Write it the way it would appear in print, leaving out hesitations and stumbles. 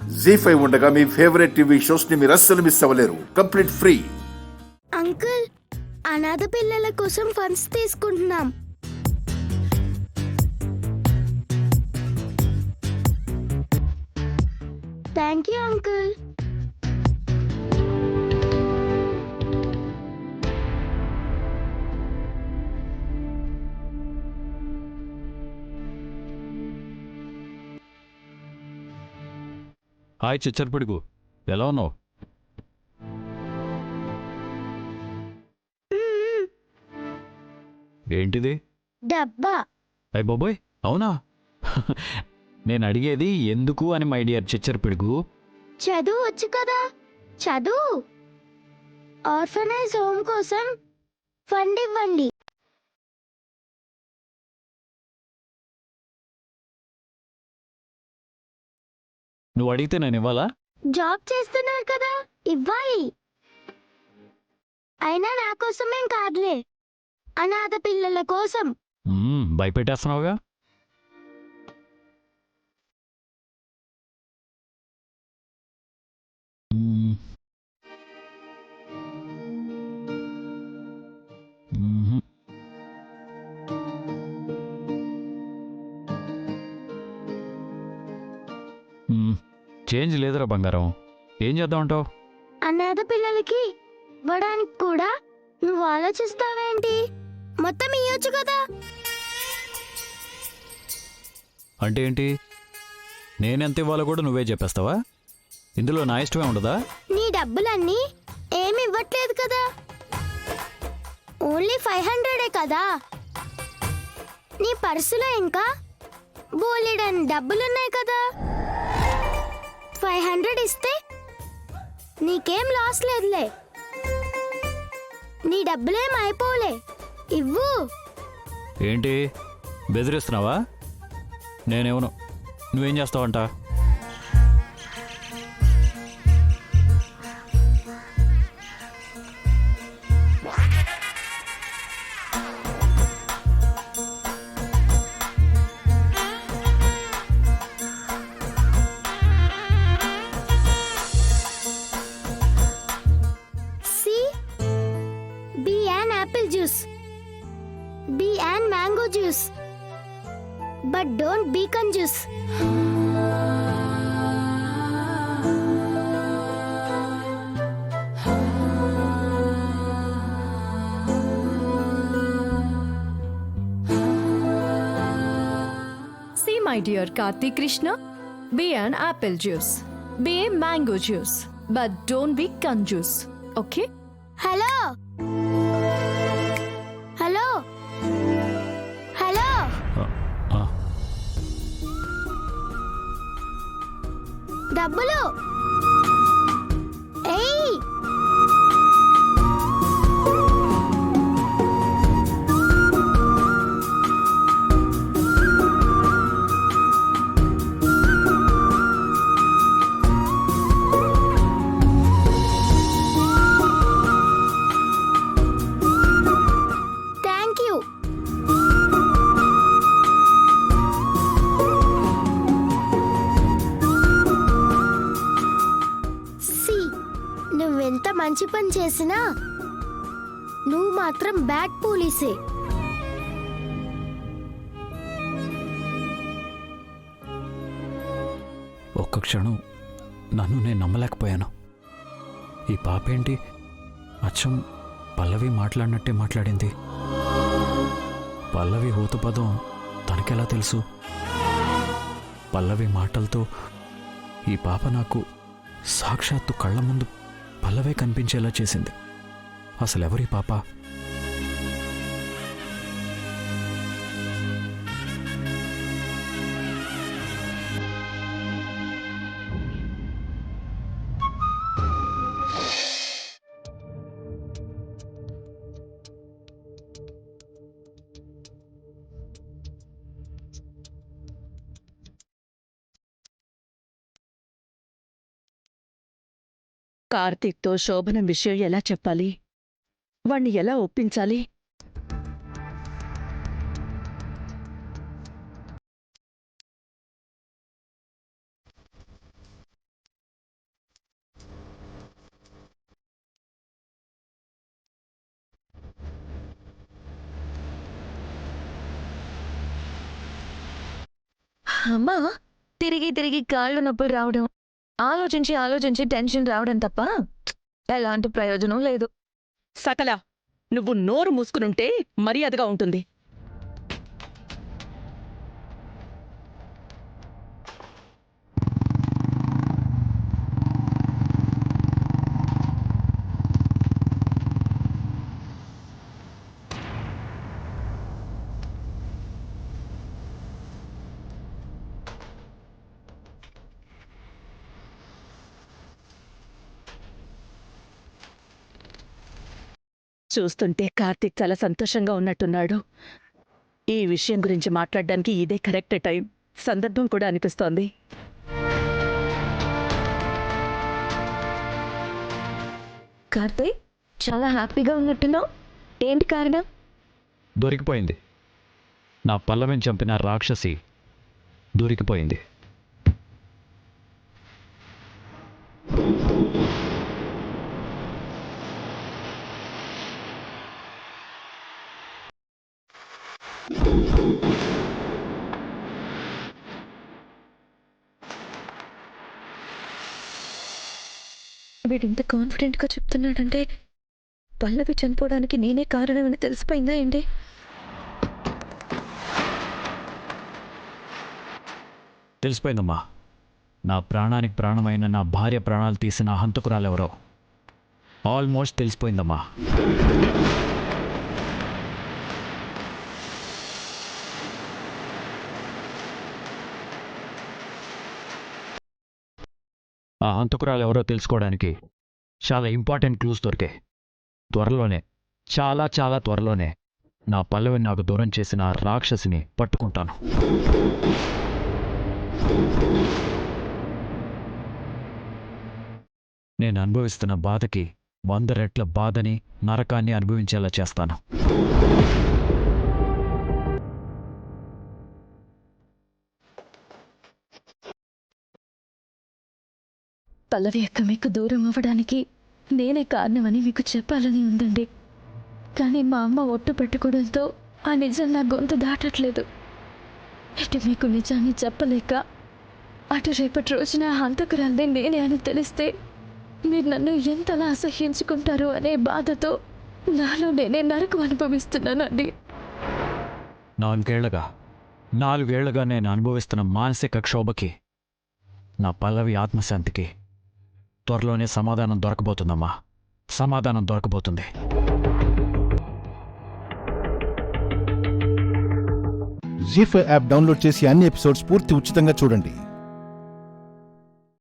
జీ5 ఉండగా మీ favourite TV shows ని మీరు అస్సలు మిస్ అవ్వలేరు. Complete free. అంకుల్, అనాథ పిల్లల కోసం ఫండ్స్ తీసుకుంటున్నాం. Thank you uncle. హాయ్ చిచ్చరపిడుగు, ఎలా ఉన్నావు? ఏంటిది? డబ్బా. అయ్ బాబోయ్, అవునా? నేను అడిగేది ఎందుకు అని మై డియర్ చిచ్చరపిడుగు. చదువు వచ్చు కదా, చదువు. ఆర్ఫనైజ్ హోమ్ కోసం ఫండ్ ఇవ్వండి. నువ్వు అడిగితే నేను ఇవ్వాలా? జాబ్ చేస్తున్నారు కదా, ఇవ్వాలి. అయినా నా కోసమేం కాదులే, అనాథ పిల్లల కోసం. భయపెట్టేస్తున్నావుగా. మ్మ్. మ్మ్. చేంజ్ లేదురా బంగారం, ఏం చేద్దామంటావు? అనాథ పిల్లలకి ఇవ్వడానికి కూడా నువ్వు ఆలోచిస్తావేంటి? మొత్తం ఇయ్యొచ్చు కదా. అంటే ఏంటి? నేనెంత ఇవ్వాలో కూడా నువ్వే చెప్పేస్తావా? ఇందులో నా ఇష్టమే ఉండదా? నీ డబ్బులన్నీ ఏమి ఇవ్వట్లేదు కదా, ఓన్లీ 500 కదా. నీ పర్సులో ఇంకా బోలెడన్ని డబ్బులున్నాయి కదా. 500 ఇస్తే నీకేం లాస్ లేదులే, నీ డబ్బులేం అయిపోలే. ఇవ్వు. ఏంటి బెదిరిస్తున్నావా? నేనేమను, నువ్వేం చేస్తావంట? Be an apple juice. Be an mango juice. But don't be conjuice. See, my dear Karthik Krishna, be an apple juice. Be a mango juice. But don't be conjuice. Okay? Hello. Hello. Hello. డబ్బులు. ఏయ్, thank you. నువ్వెంత మంచి పని చేసినా నువ్వు మాత్రం bad పోలీసే. ఒక్క క్షణం నన్ను నేను నమ్మలేకపోయాను. ఈ పాపేంటి అచ్చం పల్లవి మాట్లాడినట్టే మాట్లాడింది. పల్లవి ఊతపదం తనకెలా తెలుసు? పల్లవి మాటలతో ఈ పాప నాకు సాక్షాత్తు కళ్ళ ముందు పల్లవే కనిపించేలా చేసింది. అసలెవరి పాప? కార్తీక్తో శోభనం విషయం ఎలా చెప్పాలి? వాణ్ణి ఎలా ఒప్పించాలి? అమ్మా తిరిగి తిరిగి కాళ్ళు నొప్పులు రావడం, ఆలోచించి ఆలోచించి టెన్షన్ రావడం తప్ప ఎలాంటి ప్రయోజనం లేదు. సకల, నువ్వు నోరు మూసుకునుంటే మర్యాదగా ఉంటుంది. చూస్తుంటే కార్తీక్ చాలా సంతోషంగా ఉన్నట్టున్నాడు. ఈ విషయం గురించి మాట్లాడడానికి ఇదే కరెక్ట్ టైం, సందర్భం కూడా అనిపిస్తోంది. కార్తీక్ చాలా హ్యాపీగా ఉన్నట్టున్నావు, ఏంటి కారణం? దొరికిపోయింది. నా పల్లవిని చంపిన రాక్షసి దొరికిపోయింది. వీడు ఇంత కాన్ఫిడెంట్గా చెప్తున్నాడంటే పల్లవి చనిపోవడానికి నేనే కారణమని తెలిసిపోయిందా ఏంటి? తెలిసిపోయిందమ్మా. నా ప్రాణానికి ప్రాణమైన నా భార్య ప్రాణాలు తీసిన హంతకురాలెవరో ఆల్మోస్ట్ తెలిసిపోయిందమ్మా. ఆ హంతకురాలు ఎవరో తెలుసుకోవడానికి చాలా ఇంపార్టెంట్ క్లూస్ దొరికాయి. త్వరలోనే, చాలా చాలా త్వరలోనే నా పల్లవిని నాకు దూరం చేసిన ఆ రాక్షసిని పట్టుకుంటాను. నేను అనుభవిస్తున్న బాధకి 100 రెట్ల బాధని, నరకాన్ని అనుభవించేలా చేస్తాను. పల్లవి అక్క మీకు దూరం అవ్వడానికి నేనే కారణమని మీకు చెప్పాలని ఉందండి. కానీ మా అమ్మ ఒట్టు పెట్టుకోవడంతో ఆ నిజం నా గొంతు దాటట్లేదు. ఇటు మీకు నిజాన్ని చెప్పలేక, అటు రేపటి రోజున హంతకురాలదే నేనే అని తెలిస్తే మీరు నన్ను ఎంతలా అసహ్యించుకుంటారు అనే బాధతో నాలో నేనే నరకం అనుభవిస్తున్నానండి. 4 ఏళ్లుగా నేను అనుభవిస్తున్న మానసిక క్షోభకి, నా పల్లవి ఆత్మశాంతికి త్వరలోనే సమాధానం దొరకబోతుందమ్మా. సమాధానం దొరకబోతుంది. జీ5 యాప్ డౌన్లోడ్ చేసి అన్ని ఎపిసోడ్స్ పూర్తి ఉచితంగా చూడండి.